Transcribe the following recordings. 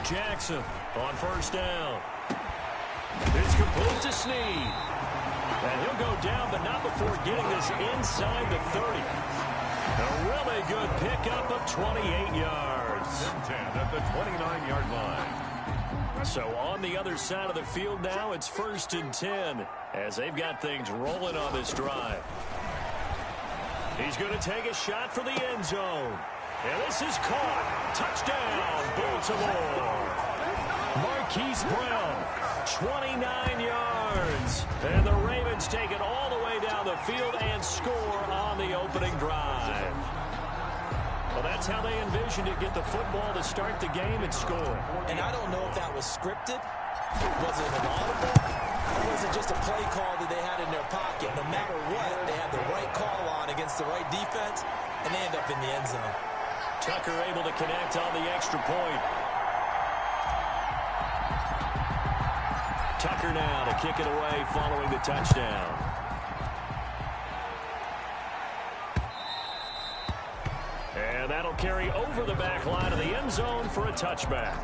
Jackson on first down. It's complete to Snead. And he'll go down, but not before getting this inside the 30. A really good pickup of 28 yards. 10 at the 29-yard line. So on the other side of the field now, it's 1st and 10 as they've got things rolling on this drive. He's going to take a shot for the end zone. And this is caught. Touchdown, Baltimore. Marquise Brown, 29 yards. And the Ravens take it all the way down the field and score on the opening drive. Well, that's how they envisioned it, get the football to start the game and score. And I don't know if that was scripted. Was it an audible? Or was it just a play call that they had in their pocket? No matter what, they had the right call on against the right defense, and they end up in the end zone. Tucker able to connect on the extra point. Tucker now to kick it away following the touchdown. And that'll carry over the back line of the end zone for a touchback.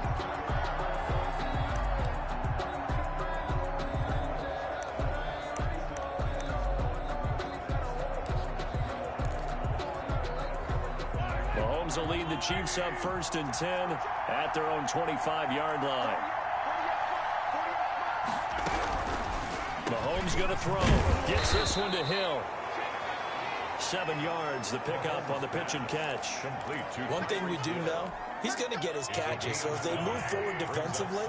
Mahomes will lead the Chiefs up 1st and 10 at their own 25-yard line. Mahomes going to throw. Gets this one to Hill. 7 yards, the pickup on the pitch and catch. One thing we do know, he's going to get his catches. So as they move forward defensively,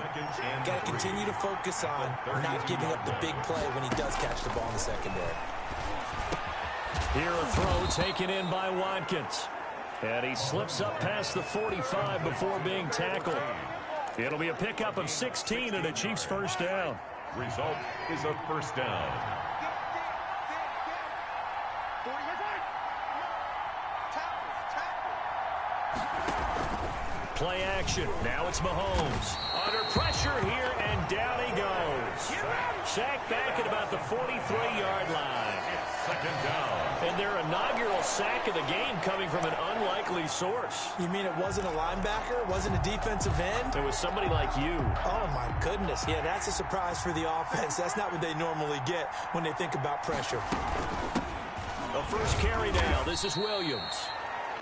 got to continue to focus on not giving up the big play when he does catch the ball in the secondary. Here a throw taken in by Watkins. And he slips up past the 45 before being tackled. It'll be a pickup of 16 and a Chiefs first down. Result is a first down. Play action. Now it's Mahomes. Under pressure here, and down he goes. Sacked back at about the 43-yard line. It's 2nd down. And their inaugural sack of the game coming from an unlikely source. You mean it wasn't a linebacker? It wasn't a defensive end? It was somebody like you. Oh, my goodness. Yeah, that's a surprise for the offense. That's not what they normally get when they think about pressure. The first carry now. This is Williams.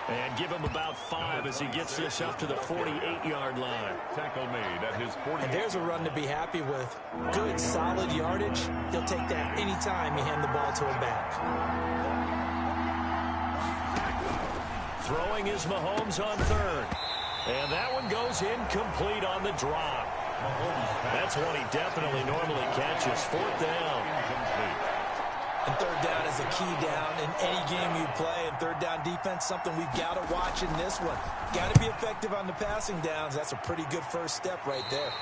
And give him about 5 as he gets this up to the 48-yard line. Tackle made at his 40. And there's a run to be happy with. Good, solid yardage. He'll take that anytime you hand the ball to him back. Throwing is Mahomes on 3rd. And that one goes incomplete on the drop. That's one he definitely normally catches. 4th down. And 3rd down is a key down in any game you play. And 3rd down defense, something we've got to watch in this one. Got to be effective on the passing downs. That's a pretty good first step right there.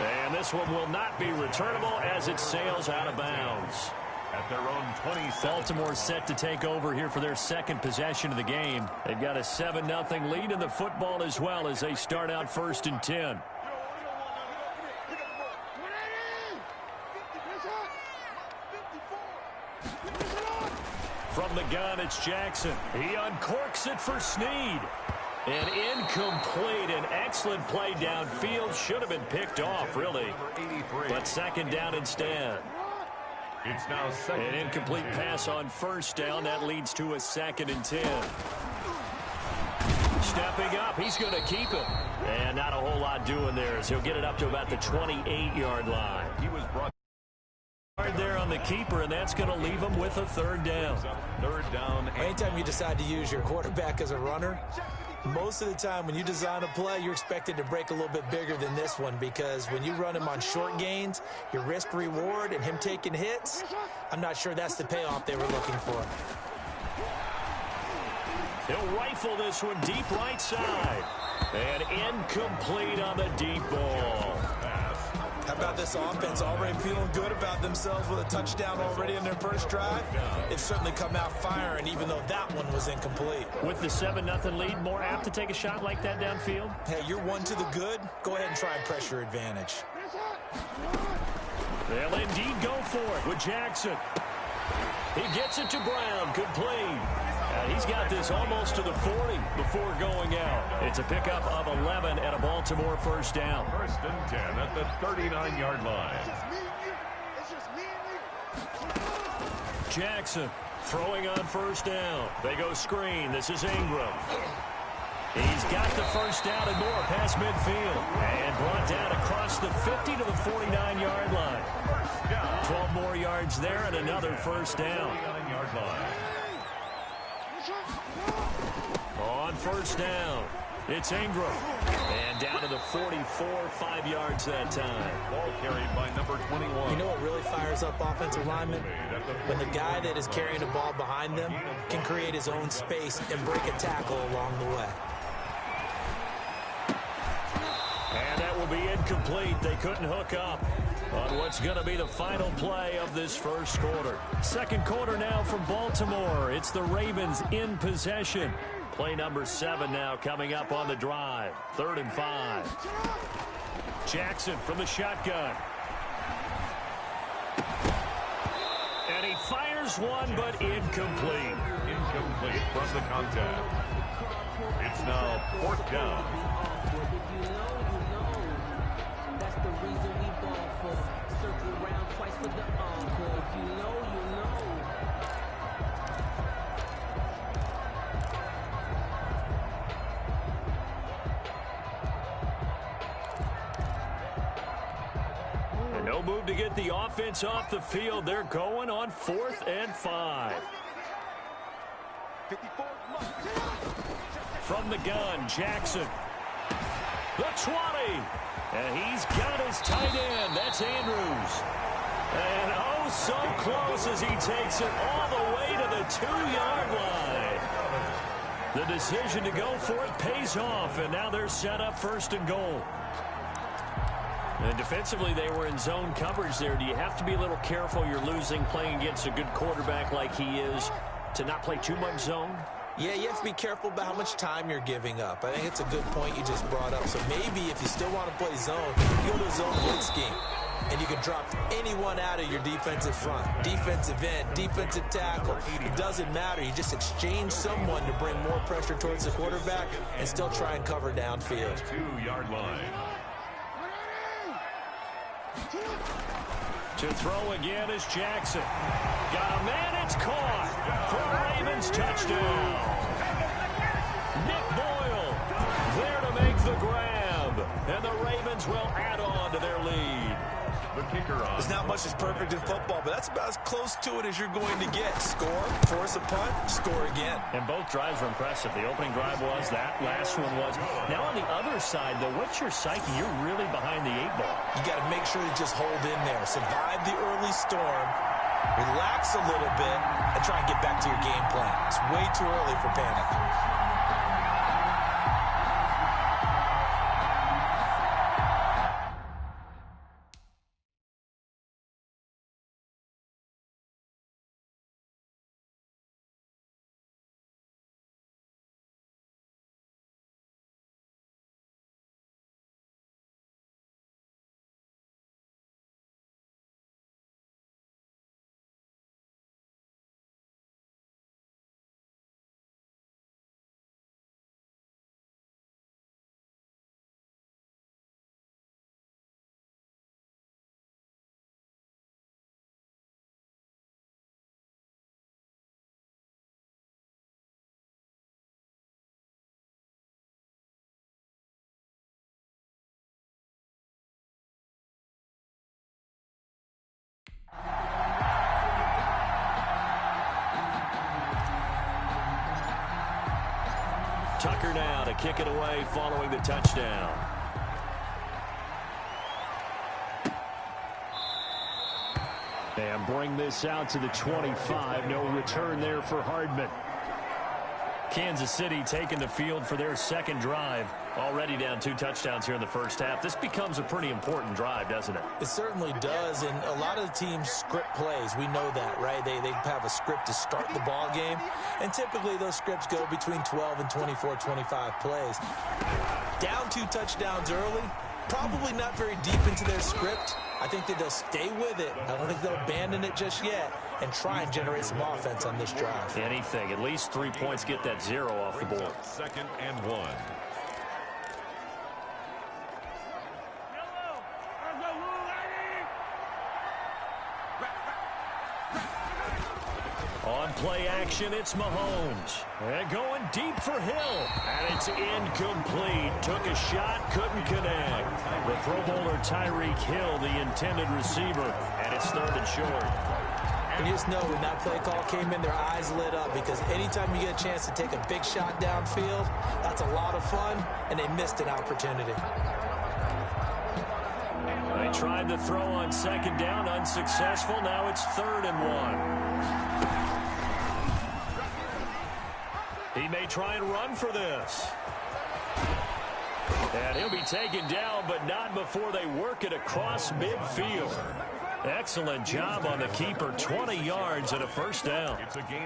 And this one will not be returnable as it sails out of bounds. At their own 20. Baltimore set to take over here for their second possession of the game. They've got a 7-0 lead in the football as well as they start out 1st and 10. From the gun, it's Jackson. He uncorks it for Snead. And incomplete. An excellent play downfield. Should have been picked off, really. But 2nd down instead. It's now 2nd. An incomplete pass on 1st down. That leads to a 2nd and 10. Stepping up. He's going to keep it. And not a whole lot doing there as he'll get it up to about the 28-yard line. He was brought there on the keeper, and that's going to leave him with a 3rd down. 3rd down. Anytime you decide to use your quarterback as a runner, most of the time when you design a play, you're expected to break a little bit bigger than this one, because when you run him on short gains, your risk-reward and him taking hits, I'm not sure that's the payoff they were looking for. He'll rifle this one deep right side. And incomplete on the deep ball. How about this offense already feeling good about themselves with a touchdown already in their first drive? They've certainly come out firing, even though that one was incomplete. With the 7-0 lead, more apt to take a shot like that downfield? Hey, you're one to the good. Go ahead and try and pressure advantage. They'll indeed go for it with Jackson. He gets it to Brown. Good play. And he's got this almost to the 40 before going out. It's a pickup of 11 and a Baltimore first down. First and 10 at the 39-yard line. Jackson throwing on first down. They go screen. This is Ingram. He's got the first down and more past midfield. And brought down across the 50 to the 49-yard line. 12 more yards there and another first down. On first down, it's Ingram. And down to the 44, 5 yards that time. Ball carried by number 21. You know what really fires up offensive linemen? When the guy that is carrying the ball behind them can create his own space and break a tackle along the way. And that will be incomplete. They couldn't hook up on what's going to be the final play of this first quarter. Second quarter now from Baltimore. It's the Ravens in possession. Play number 7 now coming up on the drive. 3rd and 5. Jackson from the shotgun. And he fires one, but incomplete. Incomplete from the contact. It's now 4th down. That's the reason we ball for. Circle around twice for the encore. If you know, you know. And no move to get the offense off the field. They're going on 4th and 5. From the gun, Jackson. The 20. And he's got his tight end. That's Andrews. And oh, so close as he takes it all the way to the 2-yard line. The decision to go for it pays off, and now they're set up 1st and goal. And defensively, they were in zone coverage there. Do you have to be a little careful? You're losing playing against a good quarterback like he is to not play too much zone? Yeah, you have to be careful about how much time you're giving up. I think it's a good point you just brought up. So maybe if you still want to play zone, you go to a zone blitz scheme. And you can drop anyone out of your defensive front. Defensive end, defensive tackle. It doesn't matter. You just exchange someone to bring more pressure towards the quarterback and still try and cover downfield. 2-yard line. To throw again is Jackson. Got a man, it's caught for a Ravens touchdown. Nick Boyle there to make the grab. And the Ravens will add on to their lead. The kicker on. There's not much that's perfect in football, but that's about as close to it as you're going to get. Score, force a punt, score again. And both drives were impressive. The opening drive was, that last one was. Now on the other side, though, what's your psyche? You're really behind the 8 ball. You got to make sure you just hold in there. Survive the early storm, relax a little bit, and try and get back to your game plan. It's way too early for panic. Tucker now to kick it away following the touchdown. And bring this out to the 25. No return there for Hardman. Kansas City taking the field for their second drive. Already down 2 touchdowns here in the first half. This becomes a pretty important drive, doesn't it? It certainly does, and a lot of the teams script plays. We know that, right? They have a script to start the ball game, and typically those scripts go between 12 and 24, 25 plays. Down 2 touchdowns early, probably not very deep into their script. I think that they'll stay with it. I don't think they'll abandon it just yet and try and generate some offense on this drive. Anything. At least 3 points, get that 0 off the board. 2nd and 1. On play action, it's Mahomes. And going deep for Hill. And it's incomplete. Took a shot, couldn't connect. The Pro Bowler Tyreek Hill, the intended receiver. And it's 3rd and short. And you just know when that play call came in, their eyes lit up, because anytime you get a chance to take a big shot downfield, that's a lot of fun, and they missed an opportunity. They tried to throw on 2nd down, unsuccessful. Now it's 3rd and 1. He may try and run for this. And he'll be taken down, but not before they work it across midfield. Excellent job on the keeper. 20 yards and a 1st down.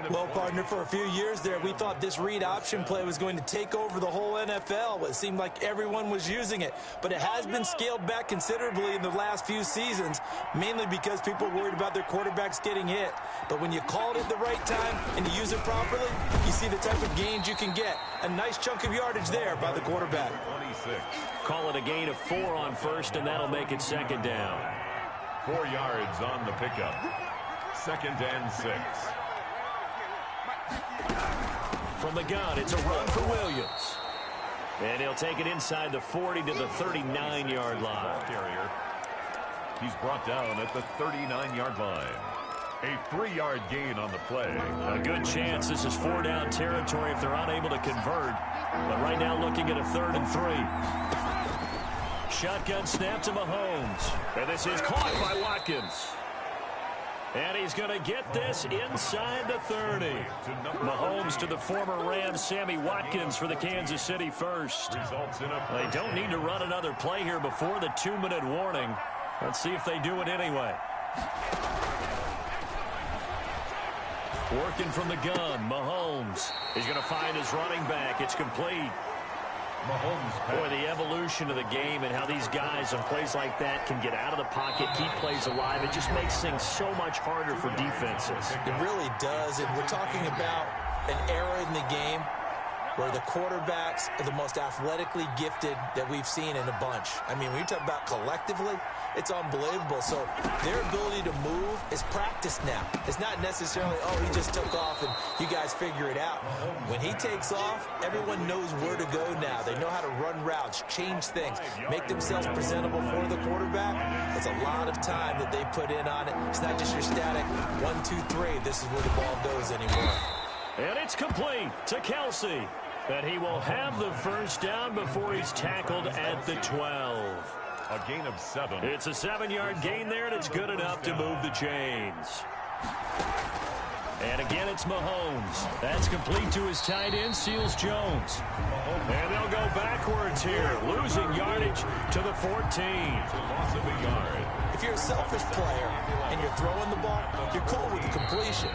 Well, partner, for a few years there, we thought this read option play was going to take over the whole NFL. It seemed like everyone was using it. But it has been scaled back considerably in the last few seasons, mainly because people were worried about their quarterbacks getting hit. But when you call it at the right time and you use it properly, you see the type of gains you can get. A nice chunk of yardage there by the quarterback. 26. Call it a gain of 4 on 1st, and that'll make it 2nd down. 4 yards on the pickup. 2nd and 6. From the gun, it's a run for Williams. And he'll take it inside the 40 to the 39-yard line. Carrier. He's brought down at the 39-yard line. A 3-yard gain on the play. A good chance this is 4-down territory if they're unable to convert. But right now looking at a 3rd and 3. Shotgun snap to Mahomes. And this is caught by Watkins. And he's going to get this inside the 30. Mahomes to the former Rams, Sammy Watkins for the Kansas City first. They don't need to run another play here before the 2-minute warning. Let's see if they do it anyway. Working from the gun, Mahomes. He's going to find his running back. It's complete. Boy, the evolution of the game and how these guys on plays like that can get out of the pocket, keep plays alive, it just makes things so much harder for defenses. It really does, and we're talking about an era in the game where the quarterbacks are the most athletically gifted that we've seen in a bunch. I mean, when you talk about collectively, it's unbelievable. So their ability to move is practiced now. It's not necessarily, oh, he just took off and you guys figure it out. When he takes off, everyone knows where to go now. They know how to run routes, change things, make themselves presentable for the quarterback. It's a lot of time that they put in on it. It's not just your static 1, 2, 3. This is where the ball goes anymore. And it's complete to Kelsey. But he will have the 1st down before he's tackled at the 12. A gain of 7. It's a 7-yard gain there, and it's good enough to move the chains. And again, it's Mahomes. That's complete to his tight end, Seals Jones. And they'll go backwards here, losing yardage to the 14. Loss of a yard. If you're a selfish player and you're throwing the ball, you're cool with the completion.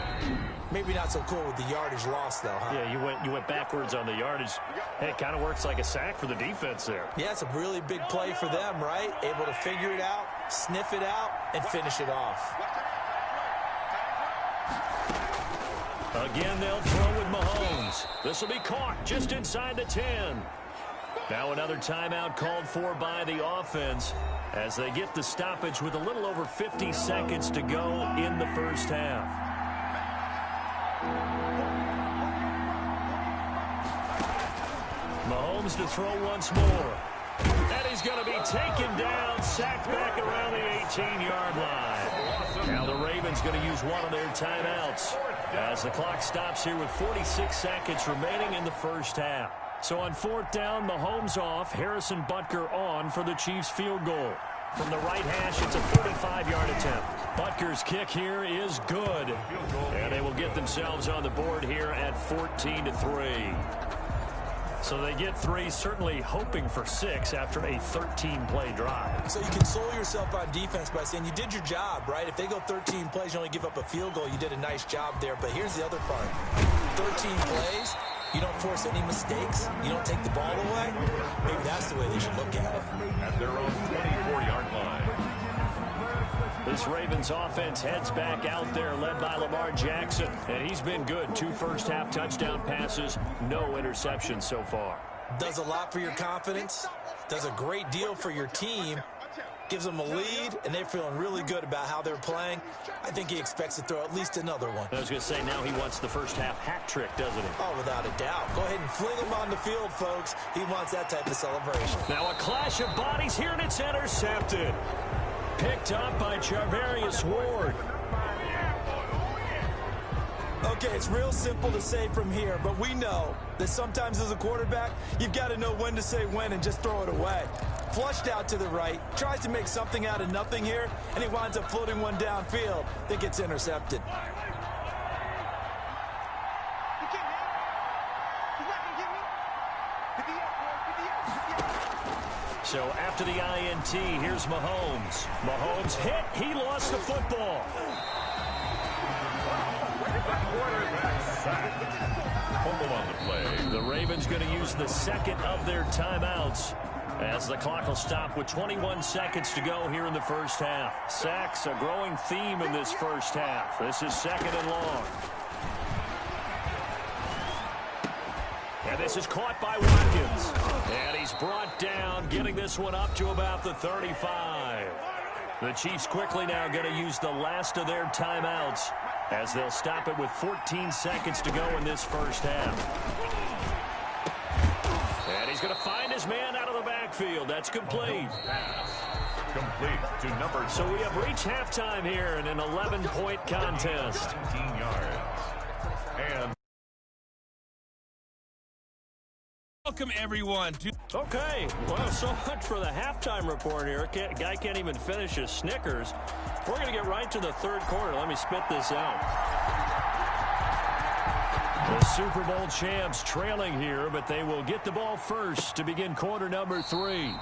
Maybe not so cool with the yardage loss, though, huh? Yeah, you went backwards on the yardage. Hey, it kind of works like a sack for the defense there. Yeah, it's a really big play for them, right? Able to figure it out, sniff it out, and finish it off. Again, they'll throw with Mahomes. This will be caught just inside the 10. Now another timeout called for by the offense as they get the stoppage with a little over 50 seconds to go in the 1st half. Mahomes to throw once more. And he's going to be taken down, sacked back around the 18-yard line. Now the Ravens going to use one of their timeouts as the clock stops here with 46 seconds remaining in the 1st half. So on 4th down, Mahomes off, Harrison Butker on for the Chiefs field goal. From the right hash, it's a 45-yard attempt. Butker's kick here is good. And they will get themselves on the board here at 14-3. So they get 3, certainly hoping for 6 after a 13-play drive. So you console yourself on defense by saying you did your job, right? If they go 13 plays, you only give up a field goal, you did a nice job there. But here's the other part. 13 plays, you don't force any mistakes, you don't take the ball away. Maybe that's the way they should look at it. At their own 24-yard line. This Ravens offense heads back out there, led by Lamar Jackson. And he's been good. 2 first-half touchdown passes, no interceptions so far. Does a lot for your confidence. Does a great deal for your team. Gives them a lead, and they're feeling really good about how they're playing. I think he expects to throw at least another one. I was going to say, now he wants the first-half hat trick, doesn't he? Oh, without a doubt. Go ahead and fling him on the field, folks. He wants that type of celebration. Now a clash of bodies here, and it's intercepted. Picked up by Charvarius Ward. Okay, it's real simple to say from here, but we know that sometimes as a quarterback, you've got to know when to say when and just throw it away. Flushed out to the right, tries to make something out of nothing here, and he winds up floating one downfield that gets intercepted. So after the INT, here's Mahomes. Mahomes hit. He lost the football. Fumble on the play. The Ravens going to use the second of their timeouts as the clock will stop with 21 seconds to go here in the first half. Sacks, a growing theme in this first half. This is 2nd and long. And this is caught by Watkins. And he's brought down, getting this one up to about the 35. The Chiefs quickly now going to use the last of their timeouts as they'll stop it with 14 seconds to go in this first half. And he's going to find his man out of the backfield. That's complete. Complete to number. So we have reached halftime here in an 11-point contest. 17 yards. And welcome, everyone, to... Okay, well, so much for the halftime report here. Guy can't even finish his Snickers. We're going to get right to the third quarter. Let me spit this out. The Super Bowl champs trailing here, but they will get the ball first to begin quarter number 3.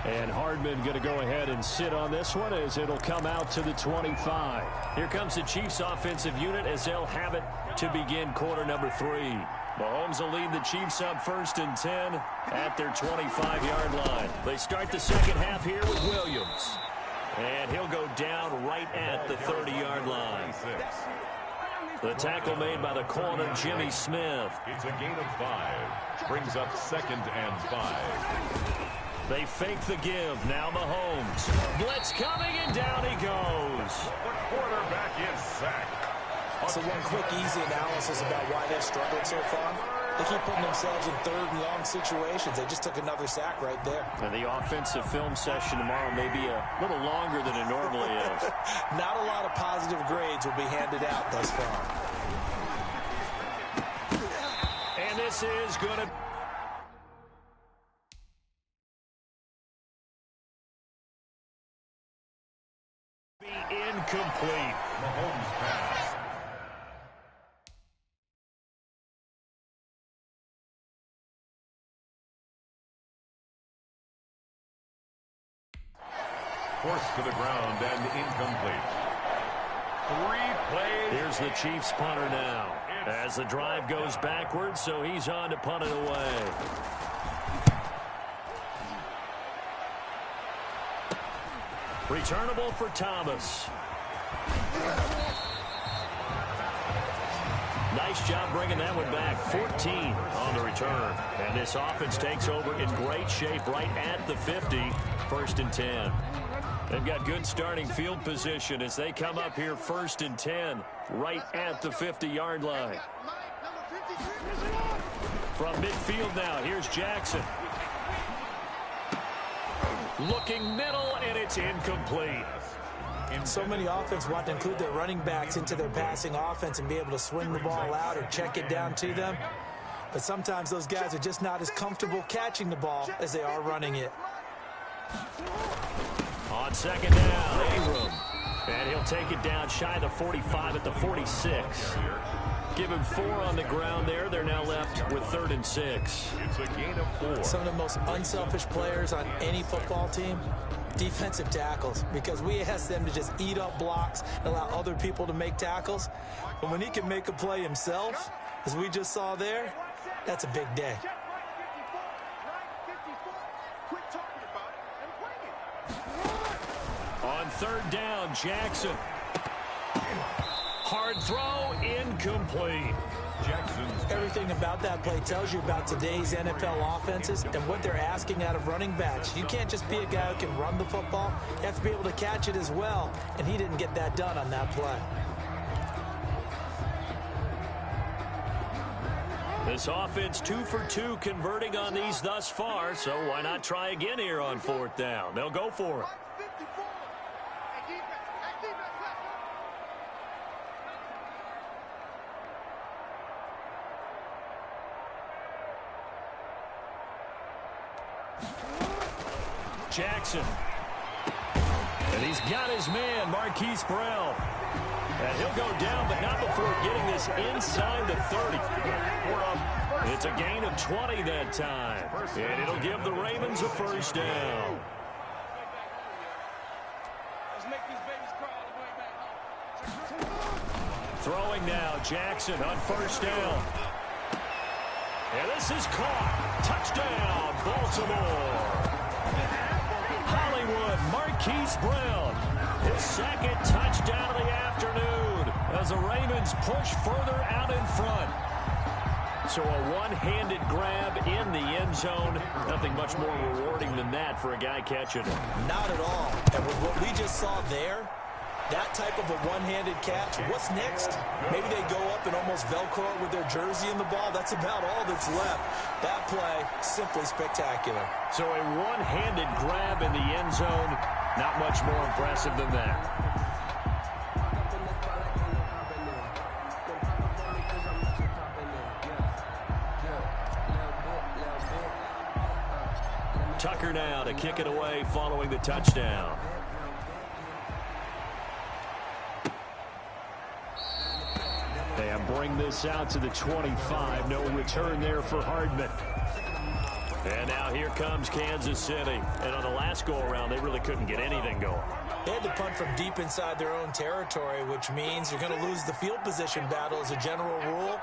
And Hardman going to go ahead and sit on this one as it'll come out to the 25. Here comes the Chiefs offensive unit as they'll have it to begin quarter number 3. Mahomes will lead the Chiefs up 1st and 10 at their 25-yard line. They start the second half here with Williams. And he'll go down right at the 30-yard line. The tackle made by the corner, Jimmy Smith. It's a gain of 5. Brings up 2nd and 5. They fake the give. Now Mahomes. Blitz coming, and down he goes. The quarterback is sacked. So one quick, easy analysis about why they've struggled so far. They keep putting themselves in 3rd and long situations. They just took another sack right there. And the offensive film session tomorrow may be a little longer than it normally is. Not a lot of positive grades will be handed out thus far. And this is going to be incomplete. Mahomes pass. Forced to the ground and incomplete. 3 plays. Here's the Chiefs punter now as the drive goes backwards, so he's on to punt it away. Returnable for Thomas. Nice job bringing that one back. 14 on the return. And this offense takes over in great shape right at the 50. 1st and 10. They've got good starting field position as they come up here 1st and 10 right at the 50-yard line. From midfield now, here's Jackson. Looking middle, and it's incomplete. So many offenses want to include their running backs into their passing offense and be able to swing the ball out or check it down to them. But sometimes those guys are just not as comfortable catching the ball as they are running it. On 2nd down, Abram. And he'll take it down shy of the 45 at the 46. Give him 4 on the ground there. They're now left with 3rd and 6. It's a gain of 4. Some of the most unselfish players on any football team, defensive tackles, because we ask them to just eat up blocks and allow other people to make tackles. But when he can make a play himself, as we just saw there, that's a big day. On third down, Jackson. Hard throw, incomplete. Everything about that play tells you about today's NFL offenses and what they're asking out of running backs. You can't just be a guy who can run the football. You have to be able to catch it as well, and he didn't get that done on that play. This offense 2 for 2 converting on these thus far, so why not try again here on fourth down? They'll go for it. Jackson. And he's got his man, Marquise Brown. And he'll go down, but not before getting this inside the 30. It's a gain of 20 that time. And it'll give the Ravens a first down. Throwing now, Jackson on first down. And this is caught. Touchdown, Baltimore. Hollywood, Marquise Brown. His second touchdown of the afternoon as the Ravens push further out in front. So a one-handed grab in the end zone. Nothing much more rewarding than that for a guy catching it. Not at all. And with what we just saw there, that type of a one-handed catch, what's next? Maybe they go up and almost Velcro it with their jersey in the ball. That's about all that's left. That play, simply spectacular. So a one-handed grab in the end zone, not much more impressive than that. Tucker now to kick it away following the touchdown. And bring this out to the 25. No return there for Hardman. And now here comes Kansas City. And on the last go-around, they really couldn't get anything going. They had to punt from deep inside their own territory, which means you're going to lose the field position battle as a general rule.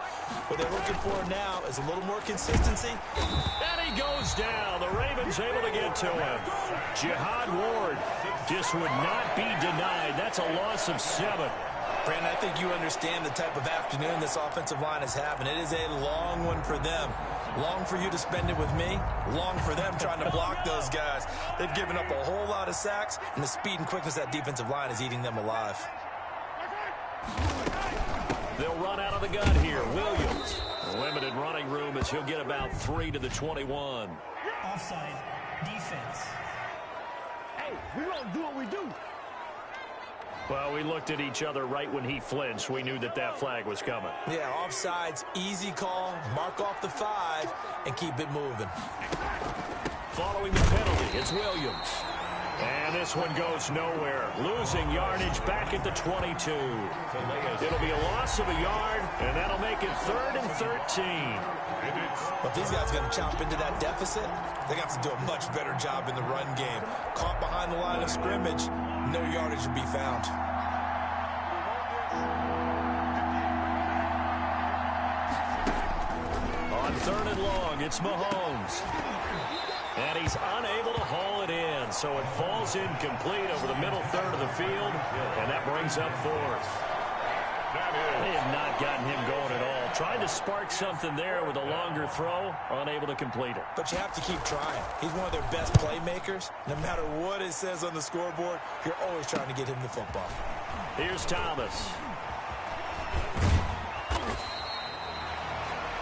What they're looking for now is a little more consistency. And he goes down. The Ravens able to get to him. Jihad Ward just would not be denied. That's a loss of 7. Brandon, I think you understand the type of afternoon this offensive line is having. It is a long one for them. Long for you to spend it with me. Long for them trying to block those guys. They've given up a whole lot of sacks, and the speed and quickness of that defensive line is eating them alive. They'll run out of the gun here. Williams. Limited running room as he'll get about 3 to the 21. Offside. Defense. Hey, we don't do what we do. Well, we looked at each other right when he flinched. We knew that that flag was coming. Yeah, offsides, easy call, mark off the 5, and keep it moving. Following the penalty, it's Williams. And this one goes nowhere. Losing yardage back at the 22. It'll be a loss of a yard, and that'll make it 3rd and 13. But these guys are going to chomp into that deficit. They got to do a much better job in the run game. Caught behind the line of scrimmage, no yardage to be found. On 3rd and long, it's Mahomes. And he's unable to haul it in, so it falls incomplete over the middle third of the field, and that brings up 4th. They have not gotten him going at all. Tried to spark something there with a longer throw, unable to complete it. But you have to keep trying. He's one of their best playmakers. No matter what it says on the scoreboard, you're always trying to get him the football. Here's Thomas.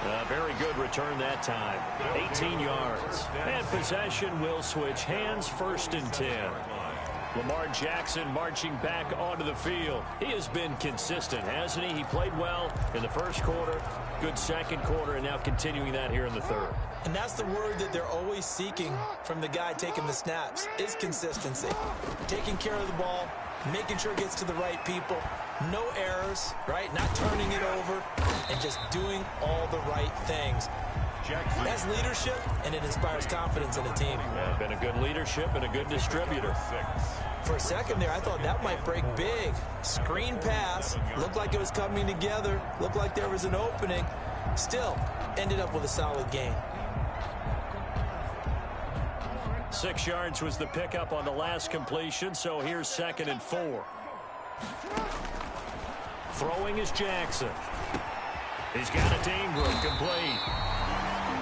A very good return that time. 18 yards. And possession will switch hands, 1st and 10. Lamar Jackson marching back onto the field. He has been consistent, hasn't he? He played well in the first quarter, good second quarter, and now continuing that here in the 3rd. And that's the word that they're always seeking from the guy taking the snaps, is consistency. Taking care of the ball, making sure it gets to the right people, no errors, right? Not turning it over, and just doing all the right things. That's leadership, and it inspires confidence in a team. Yeah, been a good leadership and a good distributor. For a second there, I thought that might break big. Screen pass, looked like it was coming together, looked like there was an opening. Still, ended up with a solid game. 6 yards was the pickup on the last completion, so here's 2nd and 4. Throwing is Jackson. He's got it to Ingram, complete.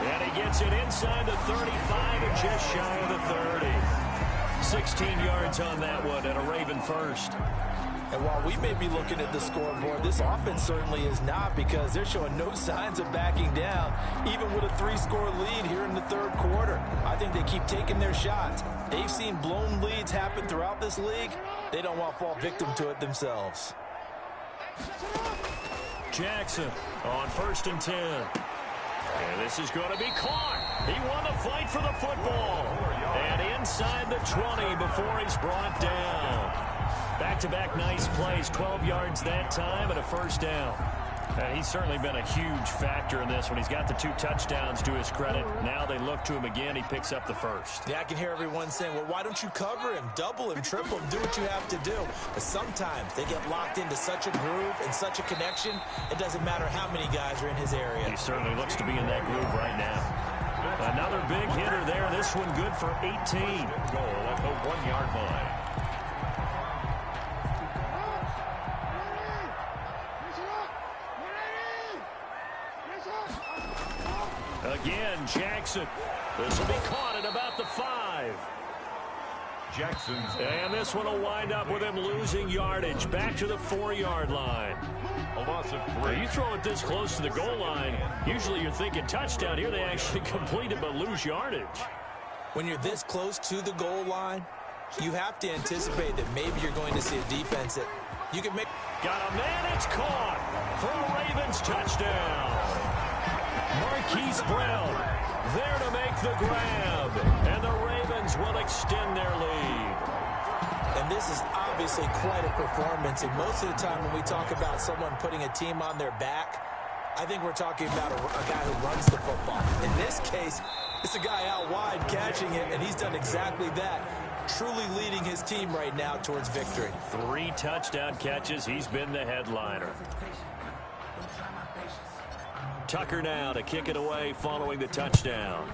And he gets it inside the 35 and just shy of the 30. 16 yards on that one and a Raven first. And while we may be looking at the scoreboard, this offense certainly is not, because they're showing no signs of backing down, even with a 3-score lead here in the 3rd quarter. I think they keep taking their shots. They've seen blown leads happen throughout this league. They don't want to fall victim to it themselves. Jackson on 1st and 10. And this is going to be caught. He won the fight for the football. And inside the 20 before he's brought down. Back-to-back nice plays, 12 yards that time and a first down. He's certainly been a huge factor in this one. He's got the 2 touchdowns to his credit. Now they look to him again. He picks up the first. Yeah, I can hear everyone saying, well, why don't you cover him, double him, triple him, do what you have to do. But sometimes they get locked into such a groove and such a connection, it doesn't matter how many guys are in his area. He certainly looks to be in that groove right now. Another big hitter there. This one good for 18. Goal at the 1-yard line. Again, Jackson. This will be caught at about the 5. Jackson's. And this one will wind up with him losing yardage. Back to the 4-yard line. A loss of 3. Now, you throw it this close to the goal line, usually you're thinking touchdown. Here they actually complete it but lose yardage. When you're this close to the goal line, you have to anticipate that maybe you're going to see a defense that you can make. Got a man, it's caught for a Ravens touchdown. Marquise Brown there to make the grab, and the Ravens will extend their lead. And this is obviously quite a performance, and most of the time when we talk about someone putting a team on their back, I think we're talking about a guy who runs the football. In this case, it's a guy out wide catching it, and he's done exactly that, truly leading his team right now towards victory. 3 touchdown catches. He's been the headliner. Tucker now to kick it away following the touchdown.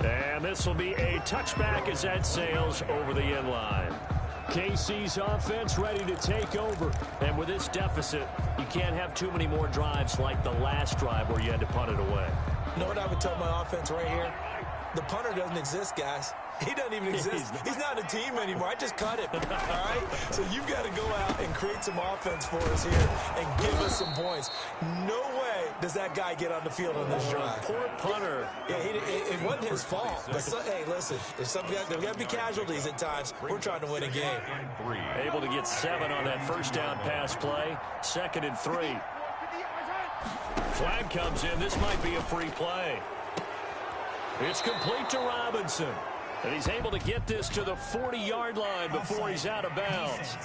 And this will be a touchback as that sails over the end line. KC's offense ready to take over. And with this deficit, you can't have too many more drives like the last drive where you had to punt it away. You know what I would tell my offense right here? The punter doesn't exist, guys. He doesn't even exist. He's not a team anymore. I just cut him. All right? So you've got to go out and create some offense for us here and give us some points. No way does that guy get on the field on this drive. Poor punter. Yeah, it wasn't his fault. But hey, listen, there's got to be casualties at times. We're trying to win a game. Able to get 7 on that first down pass play. 2nd and 3. Flag comes in. This might be a free play. It's complete to Robinson. And he's able to get this to the 40-yard line before he's out of bounds.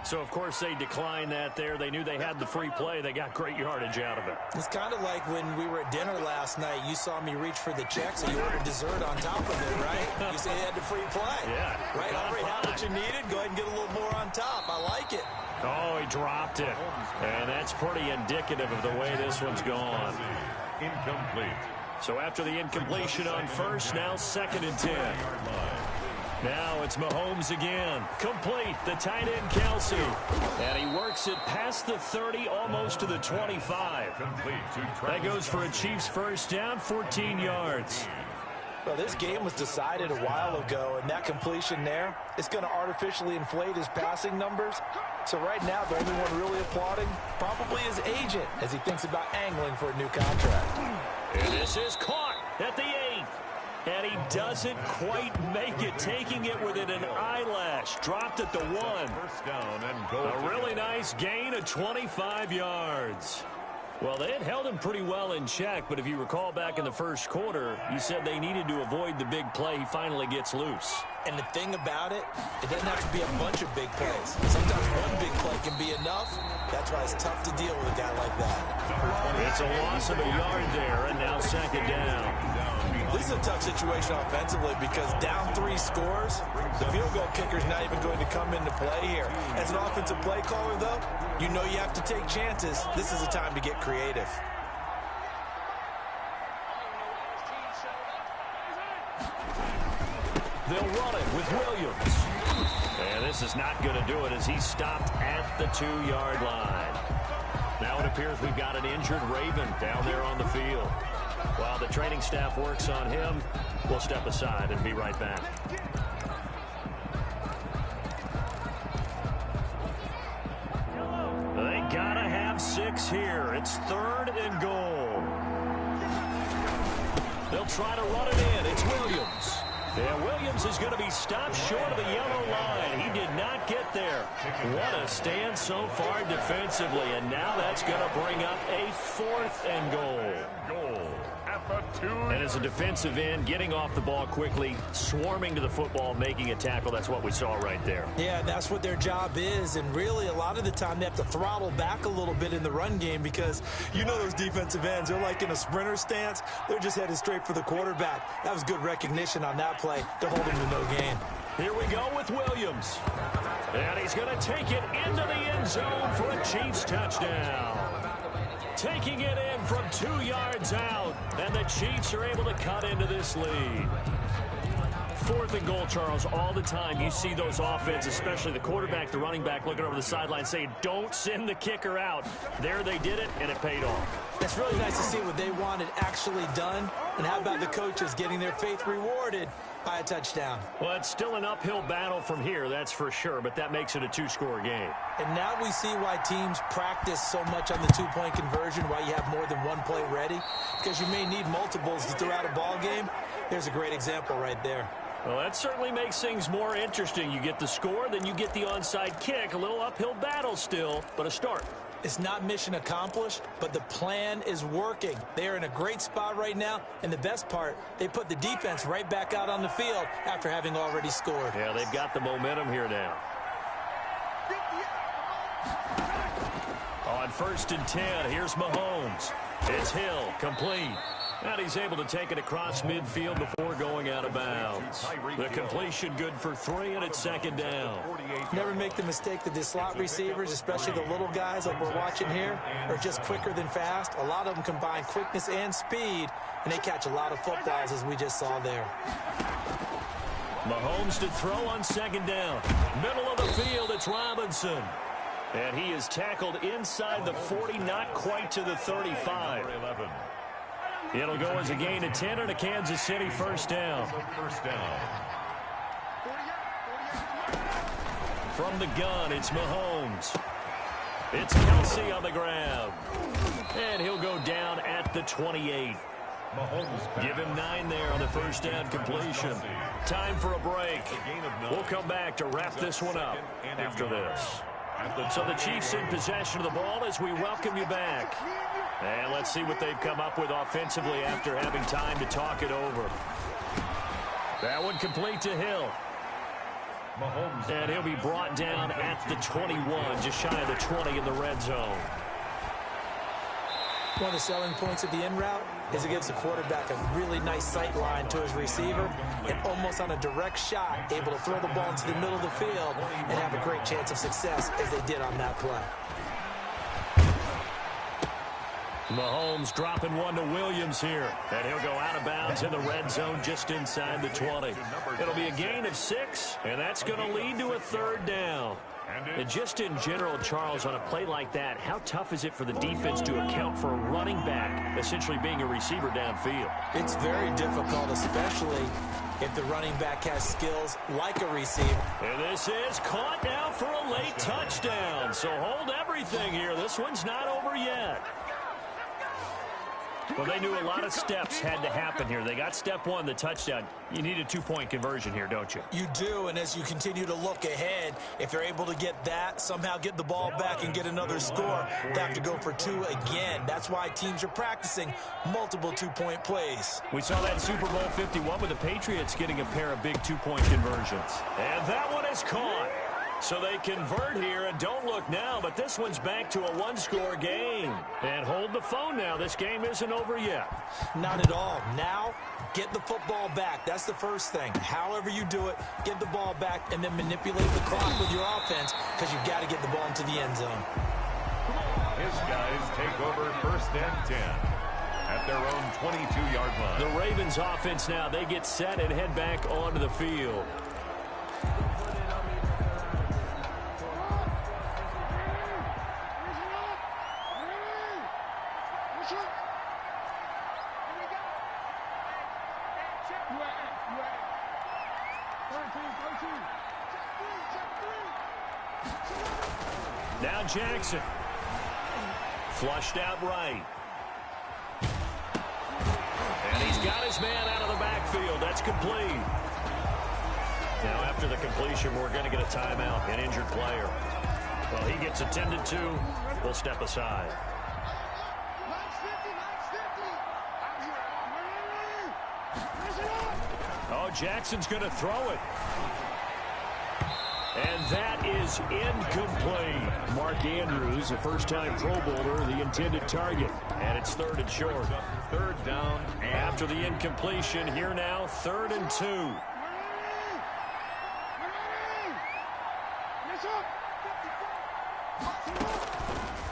So, of course, they declined that there. They knew they had the free play. They got great yardage out of it. It's kind of like when we were at dinner last night. You saw me reach for the check, so you ordered dessert on top of it, right? You said you had the free play. Yeah. Right? Already had what you needed. Go ahead and get a little more on top. I like it. Oh, he dropped it. And that's pretty indicative of the way this one's gone. Incomplete. So after the incompletion on first, now 2nd and 10. Now it's Mahomes again. Complete. The tight end, Kelsey. And he works it past the 30, almost to the 25. That goes for a Chiefs first down, 14 yards. Well, this game was decided a while ago, and that completion there is going to artificially inflate his passing numbers. So right now, the only one really applauding probably his agent as he thinks about angling for a new contract. And this is caught at the 8. And he doesn't quite make it, taking it within an eyelash. Dropped at the 1. First down and goal. A really nice gain of 25 yards. Well, they had held him pretty well in check, but if you recall back in the first quarter, you said they needed to avoid the big play. He finally gets loose. And the thing about it, it doesn't have to be a bunch of big plays. Sometimes one big play can be enough. That's why it's tough to deal with a guy like that. It's a loss of a yard there, and now 2nd down. This is a tough situation offensively because down 3 scores, the field goal kicker's not even going to come into play here. As an offensive play caller, though, you know you have to take chances. This is a time to get creative. They'll run it with Williams. And this is not going to do it as he's stopped at the 2-yard line. Now it appears we've got an injured Raven down there on the field. While the training staff works on him, we'll step aside and be right back. They gotta have 6 here. It's 3rd and goal. They'll try to run it in. It's Williams. Yeah, Williams is going to be stopped short of the yellow line. He did not get there. What a stand so far defensively, and now that's going to bring up a 4th and goal. And as a defensive end, getting off the ball quickly, swarming to the football, making a tackle, that's what we saw right there. Yeah, that's what their job is, and really a lot of the time they have to throttle back a little bit in the run game because you know those defensive ends, they're like in a sprinter stance. They're just headed straight for the quarterback. That was good recognition on that play to hold him to no gain. Here we go with Williams. And he's going to take it into the end zone for a Chiefs touchdown. Taking it in from 2 yards out, and the Chiefs are able to cut into this lead. 4th and goal, Charles. All the time you see those offenses, especially the quarterback, the running back, looking over the sideline saying, don't send the kicker out. There they did it, and it paid off. It's really nice to see what they wanted actually done, and how about the coaches getting their faith rewarded by a touchdown. Well, it's still an uphill battle from here, that's for sure, but that makes it a 2-score game. And now we see why teams practice so much on the 2-point conversion, why you have more than 1 play ready, because you may need multiples throughout a ball game. There's a great example right there. Well, that certainly makes things more interesting. You get the score, then you get the onside kick. A little uphill battle still, but a start. It's not mission accomplished, but the plan is working. They are in a great spot right now, and the best part, they put the defense right back out on the field after having already scored. Yeah, they've got the momentum here now. On 1st and 10, here's Mahomes. It's Hill, complete. And he's able to take it across midfield before going out of bounds. The completion good for 3, and it's 2nd down. Never make the mistake that the slot receivers, especially the little guys like we're watching here, are just quicker than fast. A lot of them combine quickness and speed, and they catch a lot of footballs, as we just saw there. Mahomes to throw on 2nd down. Middle of the field, it's Robinson. And he is tackled inside the 40, not quite to the 35. It'll go as a gain of 10 and a Kansas City 1st down. From the gun, it's Mahomes. It's Kelsey on the grab. And he'll go down at the 28. Give him 9 there on the 1st down completion. Time for a break. We'll come back to wrap this one up after this. So the Chiefs in possession of the ball as we welcome you back. And let's see what they've come up with offensively after having time to talk it over. That one complete to Hill. And he'll be brought down at the 21, just shy of the 20 in the red zone. One of the selling points of the in route is it gives the quarterback a really nice sight line to his receiver and almost on a direct shot able to throw the ball into the middle of the field and have a great chance of success as they did on that play. Mahomes dropping one to Williams here. And he'll go out of bounds in the red zone just inside the 20. It'll be a gain of 6, and that's going to lead to a 3rd down. And just in general, Charles, on a play like that, how tough is it for the defense to account for a running back essentially being a receiver downfield? It's very difficult, especially if the running back has skills like a receiver. And this is caught now for a late touchdown. So hold everything here. This one's not over yet. Well, they knew a lot of steps had to happen here. They got step 1, the touchdown. You need a 2-point conversion here, don't you? You do, and as you continue to look ahead, if they're able to get that, somehow get the ball back and get another score, they have to go for 2 again. That's why teams are practicing multiple 2-point plays. We saw that Super Bowl 51 with the Patriots getting a pair of big 2-point conversions. And that one is caught. So they convert here, and don't look now, but this one's back to a one-score game. And hold the phone now. This game isn't over yet. Not at all. Now, get the football back. That's the first thing. However you do it, get the ball back and then manipulate the clock with your offense because you've got to get the ball into the end zone. His guys take over 1st and 10 at their own 22-yard line. The Ravens offense now, they get set and head back onto the field. Now Jackson. Flushed out right. And he's got his man out of the backfield. That's complete. Now after the completion, we're going to get a timeout, an injured player. Well, he gets attended to. We'll step aside. Oh, Jackson's going to throw it. And that is incomplete. Mark Andrews, a first-time Pro Bowler, the intended target. And it's 3rd and short. 3rd down. After the incompletion, here now, 3rd and 2.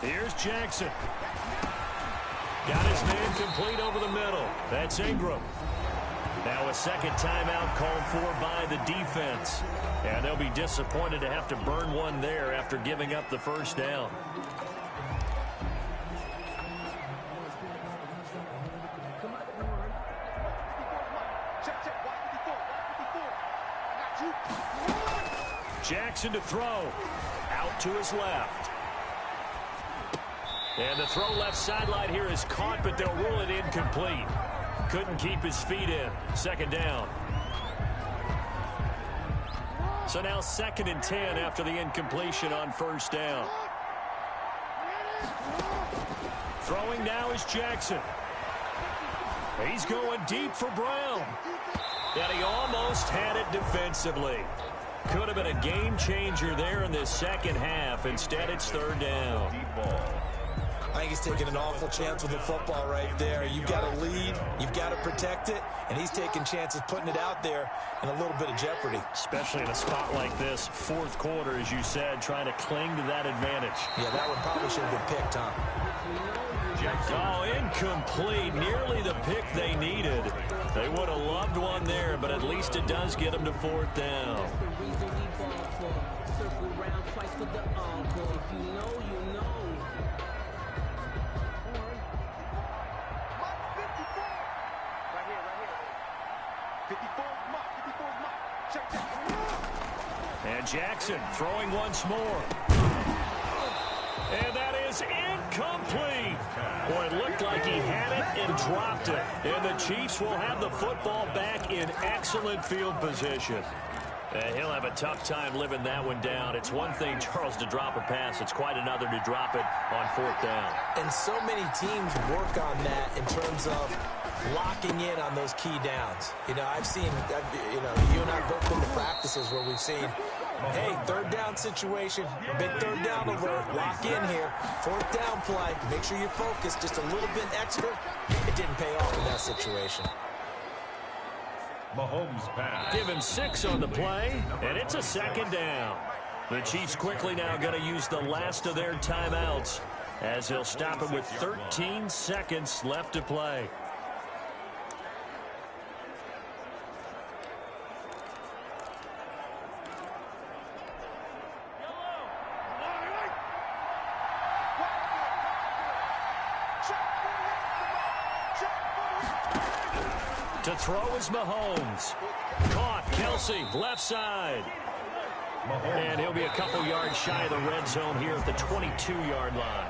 Here's Jackson. Got his man complete over the middle. That's Ingram. Now a second timeout called for by the defense. And they'll be disappointed to have to burn one there after giving up the first down. Jackson to throw. Out to his left. And the throw left sideline here is caught, but they'll rule it incomplete. Couldn't keep his feet in. 2nd down. So now 2nd and 10 after the incompletion on 1st down. Throwing now is Jackson. He's going deep for Brown. And he almost had it defensively. Could have been a game changer there in this second half. Instead, it's 3rd down. Deep ball. I think he's taking an awful chance with the football right there. You've got to lead, you've got to protect it, and he's taking chances putting it out there in a little bit of jeopardy. Especially in a spot like this, 4th quarter, as you said, trying to cling to that advantage. Yeah, that one probably should have been picked, huh? Oh, incomplete. Nearly the pick they needed. They would have loved one there, but at least it does get them to 4th down. And Jackson throwing once more. And that is incomplete. Boy, it looked like he had it and dropped it. And the Chiefs will have the football back in excellent field position. And he'll have a tough time living that one down. It's one thing, Charles, to drop a pass. It's quite another to drop it on 4th down. And so many teams work on that in terms of locking in on those key downs. You know, I've seen, you and I both been to practices where we've seen, hey, 3rd down situation, big 3rd down alert, lock in here, 4th down play, make sure you're focused just a little bit extra. It didn't pay off in that situation. Mahomes pass. Give him 6 on the play, and it's a 2nd down. The Chiefs quickly now going to use the last of their timeouts as they'll stop it with 13 seconds left to play. To throw is Mahomes. Caught. Kelsey, left side. And he'll be a couple yards shy of the red zone here at the 22-yard line.